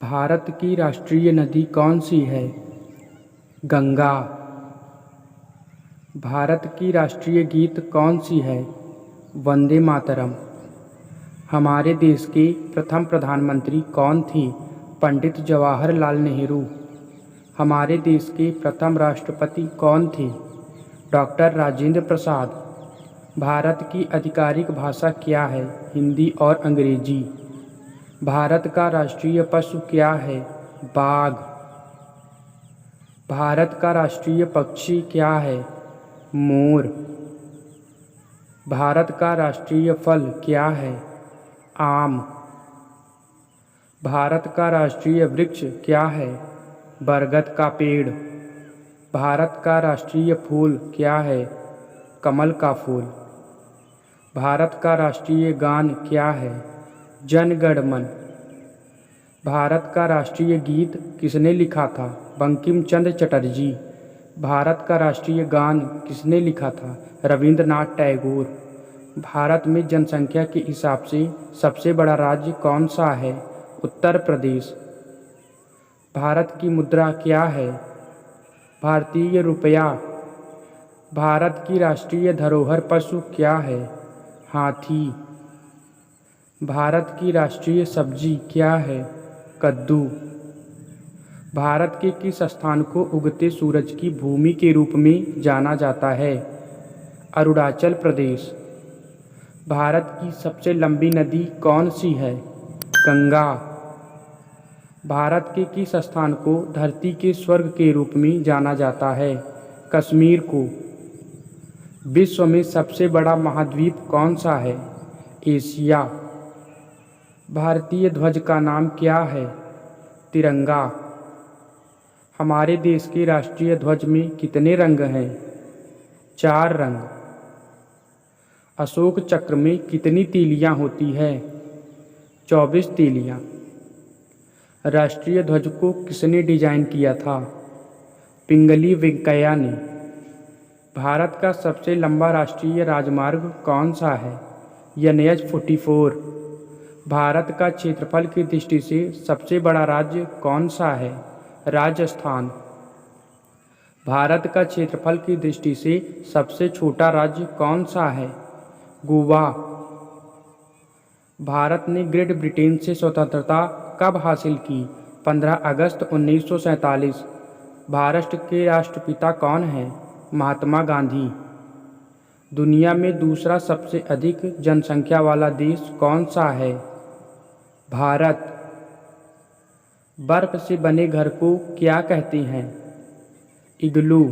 भारत की राष्ट्रीय नदी कौन सी है? गंगा। भारत की राष्ट्रीय गीत कौन सी है? वंदे मातरम। हमारे देश के प्रथम प्रधानमंत्री कौन थे? पंडित जवाहरलाल नेहरू। हमारे देश के प्रथम राष्ट्रपति कौन थे? डॉक्टर राजेंद्र प्रसाद। भारत की आधिकारिक भाषा क्या है? हिंदी और अंग्रेजी। भारत का राष्ट्रीय पशु क्या है? बाघ। भारत का राष्ट्रीय पक्षी क्या है? मोर। भारत का राष्ट्रीय फल क्या है? आम। भारत का राष्ट्रीय वृक्ष क्या है? बरगद का पेड़। भारत का राष्ट्रीय फूल क्या है? कमल का फूल। भारत का राष्ट्रीय गान क्या है? जन गण मन। भारत का राष्ट्रीय गीत किसने लिखा था? बंकिम चंद्र चटर्जी। भारत का राष्ट्रीय गान किसने लिखा था? रविंद्रनाथ टैगोर। भारत में जनसंख्या के हिसाब से सबसे बड़ा राज्य कौन सा है? उत्तर प्रदेश। भारत की मुद्रा क्या है? भारतीय रुपया। भारत की राष्ट्रीय धरोहर पशु क्या है? हाथी। भारत की राष्ट्रीय सब्जी क्या है? कद्दू। भारत के किस स्थान को उगते सूरज की भूमि के रूप में जाना जाता है? अरुणाचल प्रदेश। भारत की सबसे लंबी नदी कौन सी है? गंगा। भारत के किस स्थान को धरती के स्वर्ग के रूप में जाना जाता है? कश्मीर को। विश्व में सबसे बड़ा महाद्वीप कौन सा है? एशिया। भारतीय ध्वज का नाम क्या है? तिरंगा। हमारे देश के राष्ट्रीय ध्वज में कितने रंग हैं? 4 रंग। अशोक चक्र में कितनी तीलियां होती है? 24 तीलियां। राष्ट्रीय ध्वज को किसने डिजाइन किया था? पिंगली वेंकैया ने। भारत का सबसे लंबा राष्ट्रीय राजमार्ग कौन सा है? NH-44। भारत का क्षेत्रफल की दृष्टि से सबसे बड़ा राज्य कौन सा है? राजस्थान। भारत का क्षेत्रफल की दृष्टि से सबसे छोटा राज्य कौन सा है? गोवा। भारत ने ग्रेट ब्रिटेन से स्वतंत्रता कब हासिल की? 15 अगस्त 1947। भारत के राष्ट्रपिता कौन हैं? महात्मा गांधी। दुनिया में दूसरा सबसे अधिक जनसंख्या वाला देश कौन सा है? भारत। बर्फ से बने घर को क्या कहते हैं? इग्लू।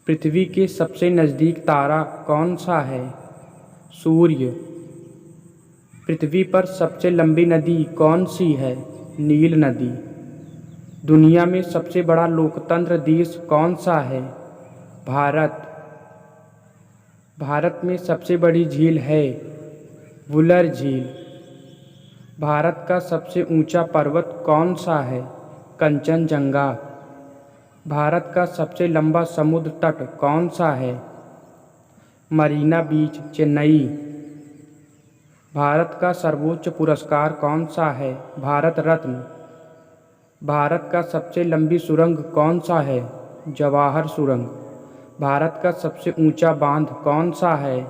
पृथ्वी के सबसे नज़दीक तारा कौन सा है? सूर्य। पृथ्वी पर सबसे लंबी नदी कौन सी है? नील नदी। दुनिया में सबसे बड़ा लोकतंत्र देश कौन सा है? भारत। भारत में सबसे बड़ी झील है? वुलर झील। भारत का सबसे ऊंचा पर्वत कौन सा है? कंचनजंगा। भारत का सबसे लंबा समुद्र तट कौन सा है? मरीना बीच, चेन्नई। भारत का सर्वोच्च पुरस्कार कौन सा है? भारत रत्न। भारत का सबसे लंबी सुरंग कौन सा है? जवाहर सुरंग। भारत का सबसे ऊंचा बांध कौन सा है?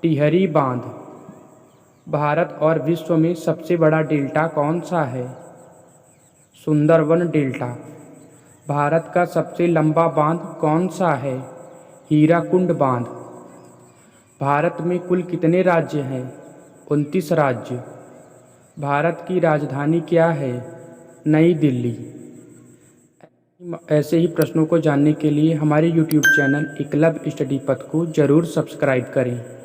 टिहरी बांध। भारत और विश्व में सबसे बड़ा डेल्टा कौन सा है? सुंदरवन डेल्टा। भारत का सबसे लंबा बांध कौन सा है? हीराकुंड बांध। भारत में कुल कितने राज्य हैं? 29 राज्य। भारत की राजधानी क्या है? नई दिल्ली। ऐसे ही प्रश्नों को जानने के लिए हमारे YouTube चैनल एकलव्य स्टडी पथ को ज़रूर सब्सक्राइब करें।